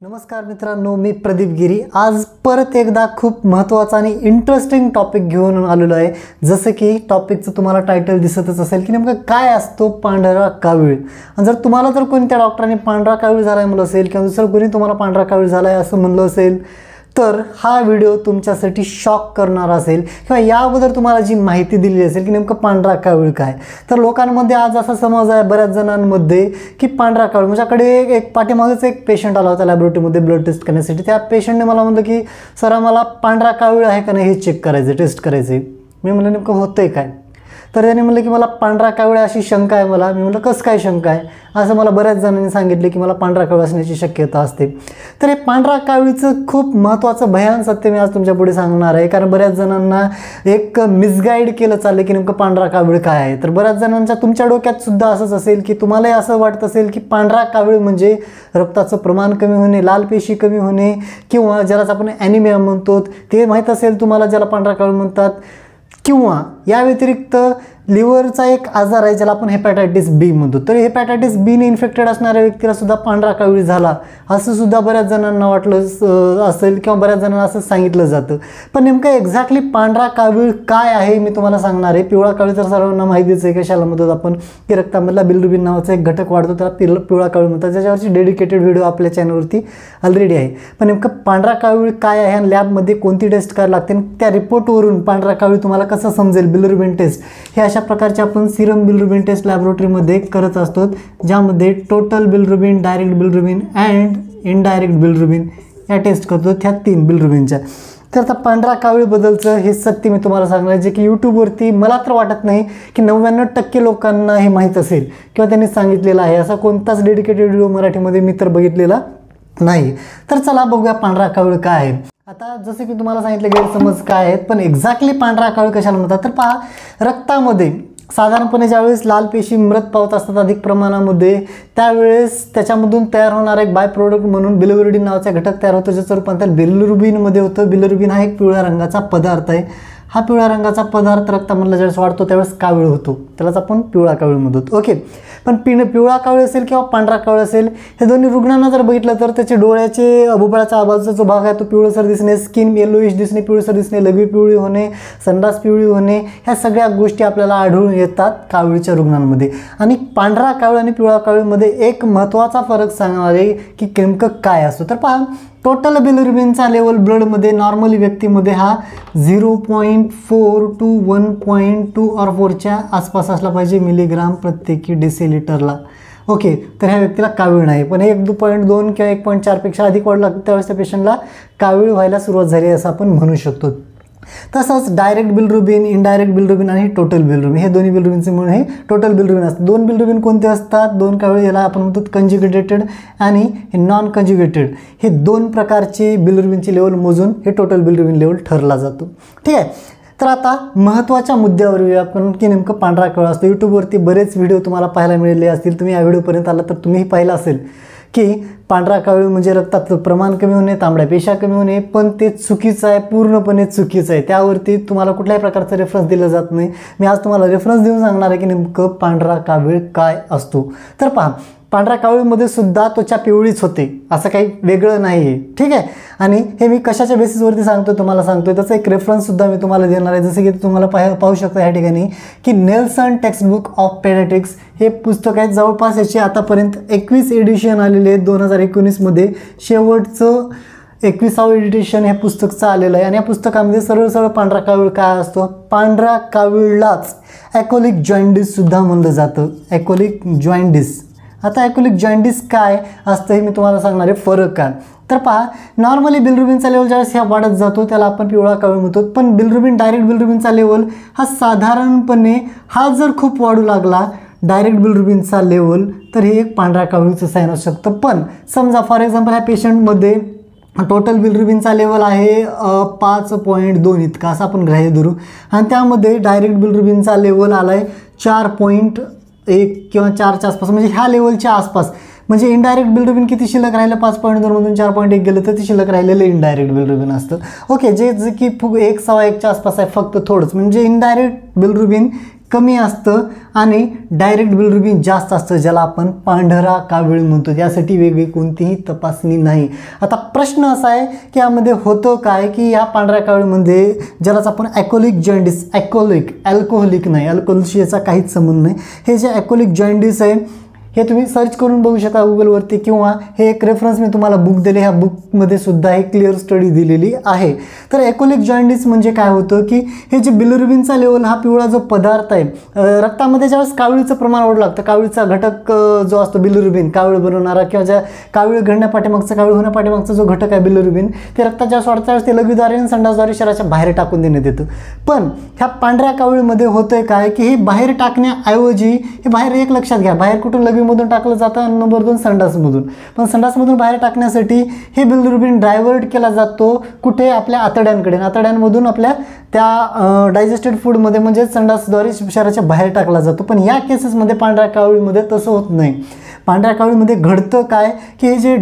नमस्कार मित्रांनो, मी प्रदीप गिरी आज परत एकदा खूप महत्त्वाचा आणि इंटरेस्टिंग टॉपिक घेऊन आलेलो आहे। जसं की टॉपिकचं तुम्हाला टायटल दिसतच असेल की नेमकं काय असतो पांढरा कावीळ। आणि जर तुम्हाला जर कोणत्या डॉक्टरांनी पांढरा कावीळ झालाय म्हणलं असेल किंवा दुसरं कोणी तुम्हाला पांढरा कावीळ झालाय असं म्हणलं असेल तर हा व्हिडिओ तुमच्यासाठी शॉक करणारा असेल किंवा या अगोदर तुम्हाला जी माहिती दिली असेल की नेमकं पांढरा कावीळ काय। तर लोकांमध्ये आज असा समज आहे बऱ्याच जणांमध्ये की पांढरा कावीळ, माझ्याकडे एक पाठीमागेच एक पेशंट आला होता लॅबोरेटरीमध्ये ब्लड टेस्ट करण्यासाठी। त्या पेशंटने मला म्हणलं की सर मला पांढरा कावीळ आहे का नाही हे चेक करायचं, टेस्ट करायचं। मी म्हणलं नेमकं होतंय काय? तर त्याने म्हणलं की मला पांढरा कावीळ अशी शंका आहे मला। मी म्हणलं कसं काय शंका आहे? असं मला बऱ्याच जणांनी सांगितले की मला पांढरा कावीळ असण्याची शक्यता असते। तर हे पांढरा कावीळचं खूप महत्त्वाचं भयान सत्य मी आज तुमच्या पुढे सांगणार आहे, कारण बऱ्याच जणांना एक मिसगाईड केलं चाललं की नेमकं पांढरा कावीळ काय आहे। तर बऱ्याच जणांच्या तुमच्या डोक्यात सुद्धा असंच असेल की तुम्हालाही असं वाटत असेल की पांढरा कावीळ म्हणजे रक्ताचं प्रमाण कमी होणे, लाल पेशी कमी होणे किंवा ज्यालाच आपण ॲनिमिया म्हणतो ते माहीत असेल तुम्हाला, ज्याला पांढरा कावीळ म्हणतात। किंवा या व्यतिरिक्त लिव्हरचा एक आजार आहे ज्याला आपण हेपॅटायटिस बी म्हणतो। तर हेपॅटायटिस बीने इन्फेक्टेड असणाऱ्या व्यक्तीला सुद्धा पांढरा कावीळ झाला असं सुद्धा बऱ्याच जणांना वाटलं असेल किंवा बऱ्याच जणांना असं सांगितलं जातं। पण नेमकं एक्झॅक्टली पांढरा कावीळ काय आहे मी तुम्हाला सांगणार आहे। पिवळा कावीळ तर सर्वांना माहितीच आहे, कशाला म्हणतो आपण की रक्तामधला बिलिरुबिन नावाचा एक घटक वाढतो त्याला पिवळा कावीळ म्हणतात, ज्याच्यावरची डेडिकेटेड व्हिडिओ आपल्या चॅनलवरती ऑलरेडी आहे। पण नेमकं पांढरा कावीळ काय आहे आणि लॅबमध्ये कोणती टेस्ट करायला लागते, त्या रिपोर्टवरून पांढरा कावीळ तुम्हाला कसं समजेल, बिलिरुबिन टेस्ट हे अशा प्रकारचे आपण सिरम बिलिरुबिन टेस्ट लॅबोरेटरीमध्ये करत असतो, ज्यामध्ये total bilirubin, direct bilirubin and indirect bilirubin या टेस्ट करतो, ह्या 3 बिलिरुबिनच्या। तर आता पांढरा कावीळबद्दलचं हे सत्य मी तुम्हाला सांगणार जे की यूट्यूबवरती मला तर वाटत नाही की 99% लोकांना हे माहीत असेल किंवा त्यांनी सांगितलेलं आहे। असा कोणताच डेडिकेटेड व्हिडिओ मराठीमध्ये मी तर बघितलेला नाही। तर चला बघूया पांढरा कावीळ काय आहे। आता जसं की तुम्हाला सांगितलं गैरसमज काय आहेत, पण एक्झॅक्टली पांढरा कावीळ कशाला म्हणतात तर पहा, रक्तामध्ये साधारणपणे ज्यावेळेस लाल पेशी मृत पावत असतात अधिक प्रमाणामध्ये त्यावेळेस त्याच्यामधून तयार होणारा एक बाय प्रोडक्ट म्हणून बिलिरुबिन नावाचा घटक तयार होतो, ज्याचं रूपांतर बिलिरुबिनमध्ये होतं। बिलिरुबिन हा एक पिवळ्या रंगाचा पदार्थ आहे। हा पिवळ्या रंगाचा पदार्थ रक्तामधला ज्यावेळेस वाढतो त्यावेळेस कावीळ होतो, त्यालाच आपण पिवळा कावीळ म्हणतो। ओके, पण पिवळा कावीळ असेल किंवा पांढरा कावीळ असेल, हे दोन्ही रुग्णांना जर बघितलं तर त्याचे डोळ्याचे भोपळ्याचा आबाजूचा जो भाग आहे तो पिवळसर दिसणे, स्किन येलोइश दिसणे, पिवळसर दिसणे, लघवी पिवळी होणे, संडास पिवळी होणे, ह्या सगळ्या गोष्टी आपल्याला आढळून येतात कावीळच्या रुग्णांमध्ये। आणि पांढरा कावीळ आणि पिवळा कावीळमध्ये एक महत्त्वाचा फरक सांगणार आहे की नेमकं काय असतो। तर पहा, टोटल बिलिरुबिनचा लेवल ब्लडमध्ये नॉर्मली व्यक्तीमध्ये हा 0.4 to 1.2 or 4च्या आसपास असला पाहिजे मिलीग्राम प्रत्येकी डेसिलिटरला। ओके, तर ह्या व्यक्तीला कावीळ नाही, पण 1.2 किंवा 1.4 पेक्षा अधिक वाढ लागते त्यावेळेस त्या पेशंटला कावीळ व्हायला सुरुवात झाली असं आपण म्हणू शकतो। तसंच डायरेक्ट बिलिरुबिन, इनडायरेक्ट बिलिरुबिन आणि टोटल बिलिरुबिन हे दोन्ही बिलिरुबिनचे मिळून हे टोटल बिलिरुबिन असतं। 2 बिलिरुबिन कोणते असतात, 2 कावीळ, याला आपण म्हणतो कंज्युगेटेड आणि हे नॉन कंज्युगेटेड, हे 2 प्रकारचे बिलिरुबिनची लेवल मोजून हे टोटल बिलिरुबिन लेवल ठरला जातो। ठीक आहे, तर आता महत्त्वाच्या मुद्द्यावर येऊया आपण की नेमकं पांढरा कावीळ असतो। यूट्यूबवरती बरेच व्हिडिओ तुम्हाला पाहायला मिळाले असतील, तुम्ही या व्हिडिओपर्यंत आला तर तुम्हीही पाहिलं असेल की पांढरा कावीळ म्हणजे रक्ताचं प्रमाण कमी होणे, तांबड्या पेशा कमी होणे, पण ते चुकीचं आहे, पूर्णपणे चुकीचं आहे। त्यावरती तुम्हाला कुठल्याही प्रकारचं रेफरन्स दिलं जात नाही। मी आज तुम्हाला रेफरन्स देऊन सांगणार आहे की नेमकं पांढरा कावीळ काय असतो। तर पहा, पांढऱ्या कावीळमध्ये सुद्धा त्वचा पिवळीच होते, असं काही वेगळं नाही आहे। ठीक आहे, आणि हे मी कशाच्या बेसिसवरती सांगतो तुम्हाला सांगतोय, त्याचा एक रेफरन्ससुद्धा मी तुम्हाला देणार आहे। जसं की तुम्हाला पाहू शकता या ठिकाणी की नेल्सन टेक्स्टबुक ऑफ पेडियाट्रिक्स हे पुस्तक आहे। जवळपास याचे आतापर्यंत 21 एडिशन आलेले आहेत। 2019मध्ये शेवटचं 21वे एडिशन हे पुस्तकचं आलेलं आहे। आणि या पुस्तकामध्ये सरळ सरळ पांढरा कावीळ काय असतो, पांढऱ्या कावीळलाच ॲकोलिक जॉइंडिससुद्धा म्हणलं जातं, ॲकोलिक जॉइंडिस। आता ॲकोलिक जॉइंडिस काय असतं हे मी तुम्हाला सांगणार आहे, फरक काय। तर पहा, नॉर्मली बिलिरुबिनचा लेवल ज्यावेळेस ह्या वाढत जातो त्याला आपण पिवळा कावीळ म्हणतो, पण बिलिरुबिन, डायरेक्ट बिलिरुबिनचा लेवल हा साधारणपणे हा जर खूप वाढू लागला डायरेक्ट बिलिरुबिनचा लेवल तर हे एक पांढऱ्या कावीळचं साईन असू शकतं। पण समजा फॉर एक्झाम्पल ह्या पेशंटमध्ये टोटल बिलिरुबिनचा लेवल आहे 5.2 इतका असं आपण ग्राह्य धरू, आणि त्यामध्ये डायरेक्ट बिलिरुबिनचा लेवल आला आहे 4.1 किंवा 4च्या आसपास, म्हणजे ह्या लेवलच्या आसपास। म्हणजे इनडायरेक्ट बिलिरुबिन किती शिल्लक राहिलं, 5.2 मधून 4.1 गेलं तर ते शिल्लक राहिलेलं इनडायरेक्ट बिलिरुबिन असतं। ओके, जे की 1.1च्या आसपास आहे फक्त थोडंच, म्हणजे इनडायरेक्ट बिलिरुबिन कमी असतं आणि डायरेक्ट बिलिरुबिन जास्त असतं, ज्याला आपण पांढरा कावीळ म्हणतो. यासाठी वेगळी कोणतीही तपासणी नाही. आता प्रश्न असा आहे की यामध्ये होतं काय की या पांढऱ्या कावीळमध्ये ज्यालाच आपण ॲल्कोहोलिक जॉन्डिस, अल्कोहोलिक नाही, अल्कोहोलशी याचा काहीच संबंध नाही. हे जे ॲल्कोहोलिक जॉन्डिस आहे हे तुम्ही सर्च करून बघू शकता गुगलवरती, किंवा हे एक रेफरन्स मी तुम्हाला बुक दिले, ह्या बुकमध्ये सुद्धा हे क्लिअर स्टडी दिलेली आहे. तर ॲल्कोहोलिक जॉन्डिस म्हणजे काय होतं की हे जे बिलिरुबिनचा लेवल, हा पिवळा जो पदार्थ आहे रक्तामध्ये, ज्यावेळेस कावीळचं प्रमाण वाढू लागतं, कावीळचा घटक जो असतो बिलिरुबिन, कावीळ बनवणारा किंवा ज्या कावीळ घडण्यापाठीमागचा, कावीळ होण्यापाठीमागचा जो घटक आहे बिलिरुबिन, ते रक्तात ज्यावेळेस वाढतं त्यावेळेस ते लघवीद्वारे आणि संडासद्वारे शरीराच्या बाहेर टाकून देण्यात येतं. पण ह्या पांढऱ्या कावीळमध्ये होतंय काय की हे बाहेर टाकण्याऐवजी, हे बाहेर एक लक्षात घ्या, बाहेर कुठून लघवीमधून टाकलं जातं आणि नंबर 2 संडासमधून. पण संडासमधून बाहेर टाकण्यासाठी हे बिलिरुबिन डायव्हर्ट केला जातो कुठे, आपल्या आतड्यांकडे, आतड्यांमधून आपल्या त्या डायजेस्टेड फूडमध्ये, म्हणजे संडासद्वारे शरीराच्या बाहेर टाकला जातो. पण या केसेसमध्ये पांढऱ्या कावीळमध्ये तसं होत नाही. पांढऱ्या कावीळमध्ये घडतं काय की हे जे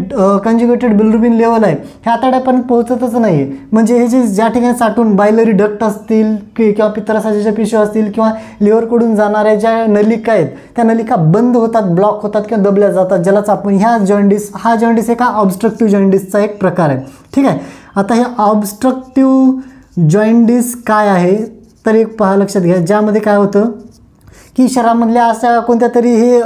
कंजुगेटेड बिलिरुबिन लेवल आहे हे आतड्यापर्यंत पोहोचतच नाही. म्हणजे हे जे ज्या ठिकाणी साठून बायलरी डक्ट असतील किंवा पित्तरसाच्या पिशव्या असतील किंवा लिव्हरकडून जाणाऱ्या ज्या नलिका आहेत त्या नलिका बंद होतात, ब्लॉक होतात किंवा दबल्या जातात, ज्यालाच आपण हा जॉन्डिस एका ऑब्स्ट्रक्टिव्ह जॉन्डिसचा एक प्रकार आहे. ठीक आहे. आता हे ऑब्स्ट्रक्टिव्ह जॉन्डिस काय आहे तर एक पहा, लक्षात घ्या, ज्यामध्ये काय होतं की शरीरामधल्या अशा कोणत्या तरी हे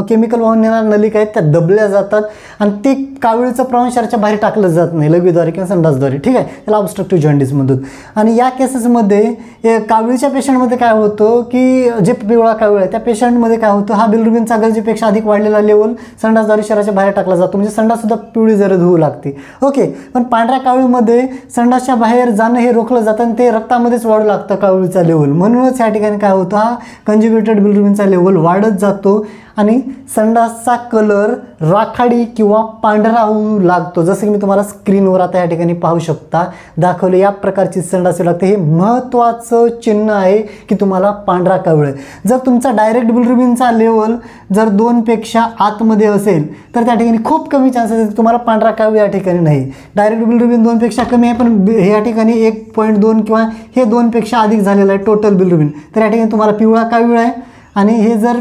केमिकल वाहून नेणाऱ्या नलिका आहेत त्या दबल्या जातात आणि ते कावीळचं प्रमाण शरीराच्या बाहेर टाकलं जात नाही लघवीद्वारे किंवा संडासद्वारे. ठीक आहे. त्याला ऑब्स्ट्रक्टिव्ह जॉन्डिसमधून. आणि या केसेसमध्ये कावीळच्या पेशंटमध्ये काय होतं की जे पिवळा कावीळ आहे त्या पेशंटमध्ये काय होतं, हा बिलिरुबिनचा गरजेपेक्षा अधिक वाढलेला लेवल संडासद्वारे शरीराच्या बाहेर टाकला जातो, म्हणजे संडाससुद्धा पिवळी जरद होऊ लागते. ओके. पण पांढऱ्या कावीळमध्ये संडासच्या बाहेर जाणं हे रोखलं जातं आणि ते रक्तामध्येच वाढू लागतं कावीळचा लेवल. म्हणूनच या ठिकाणी काय होतं, हा कंजुगेटेड बिलिरुबिनचा लेवल वाढत जातो आणि संडासचा कलर राखाडी किंवा पांढरा होऊ लागतो. जसं की मी तुम्हाला स्क्रीनवर आता या ठिकाणी पाहू शकता दाखवले, या प्रकारची संडास लागते. हे महत्त्वाचं चिन्ह आहे की तुम्हाला पांढरा कावीळ. जर तुमचा डायरेक्ट बिलिरुबिनचा लेवल जर 2 पेक्षा आतमध्ये असेल तर त्या ठिकाणी खूप कमी चान्सेस आहेत तुम्हाला पांढरा कावीळ या ठिकाणी नाही. डायरेक्ट बिलिरुबिन 2 पेक्षा कमी आहे, पण या ठिकाणी 1.2 किंवा हे 2 पेक्षा अधिक झालेलं आहे टोटल बिलिरुबिन, तर या ठिकाणी तुम्हाला पिवळा कावीळ आहे. आणि हे जर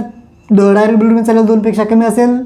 डायरेक्ट बिलिरुबिन चालेल 2 पेक्षा कमी असेल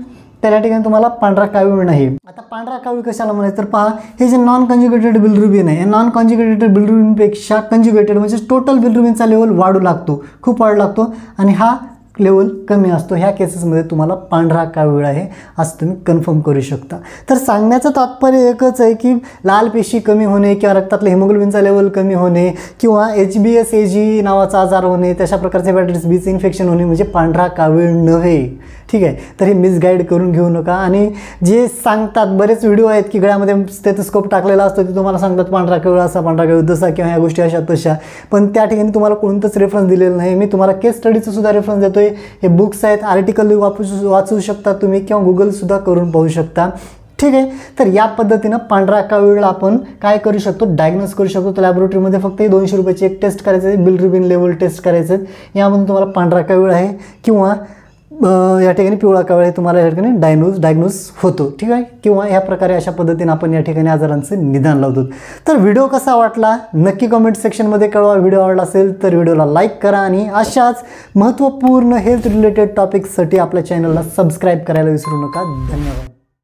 तर या ठिकाणी तुम्हाला पांढरा कावीळ नाही. आता पांढरा कावीळ कशाला म्हणायचं तर पहा, हे जे नॉन कंजुगेटेड बिलिरुबिन आहे, नॉन कंजुगेटेड बिलिरुबिनपेक्षा कंजुगेटेड म्हणजे टोटल बिलिरुबिनचा लेवल वाढू लागतो, खूप वाढू लागतो आणि हा लेवल कमी असतो. ह्या केसेसमध्ये तुम्हाला पांढरा कावीळ आहे असं तुम्ही कन्फर्म करू शकता. तर सांगण्याचं तात्पर्य एकच आहे की लाल पेशी कमी होणे किंवा रक्तातलं हिमोग्लोबिनचा लेवल कमी होणे किंवा HBsAg नावाचा आजार होणे, तशा प्रकारचे हेपॅटायटिस बीचं इन्फेक्शन होणे म्हणजे पांढरा कावीळ नव्हे. ठीक आहे. तर हे मिसगाईड करून घेऊ नका. आणि जे सांगतात, बरेच व्हिडिओ आहेत की गळ्यामध्ये स्टेथोस्कोप टाकलेला असतो, ते तुम्हाला सांगतात पांढरा कावीळ असा, पांढरा कावीळ तसा किंवा ह्या गोष्टी अशा तशा, पण त्या ठिकाणी तुम्हाला कोणतंच रेफरन्स दिलेलं नाही. मी तुम्हाला केस स्टडीचं सुद्धा रेफरन्स देतोय. हे बुक्स आहेत, आर्टिकल वाचू शकता तुम्ही किंवा गुगलसुद्धा करून पाहू शकता. ठीक आहे. तर या पद्धतीनं पांढरा कावीळ आपण काय करू शकतो, डायग्नोज करू शकतो. तर लॅबोरेटरीमध्ये फक्त 200 रुपयाची एक टेस्ट करायचं आहे, बिलिरुबिन लेवल टेस्ट करायचं आहे. यामधून तुम्हाला पांढरा कावीळ आहे किंवा या ठिकाणी पिवळा कावीळ आहे तुम्हाला या ठिकाणी डायग्नोज होतो. ठीक आहे. किंवा ह्या प्रकारे अशा पद्धतीने आपण या ठिकाणी आजारांचं निदान लावतो. तर व्हिडिओ कसा वाटला नक्की कमेंट सेक्शनमध्ये कळवा. व्हिडिओ आवडला असेल तर व्हिडिओला लाईक करा आणि अशाच महत्त्वपूर्ण हेल्थ रिलेटेड टॉपिक्ससाठी आपल्या चॅनलला सबस्क्राईब करायला विसरू नका. धन्यवाद.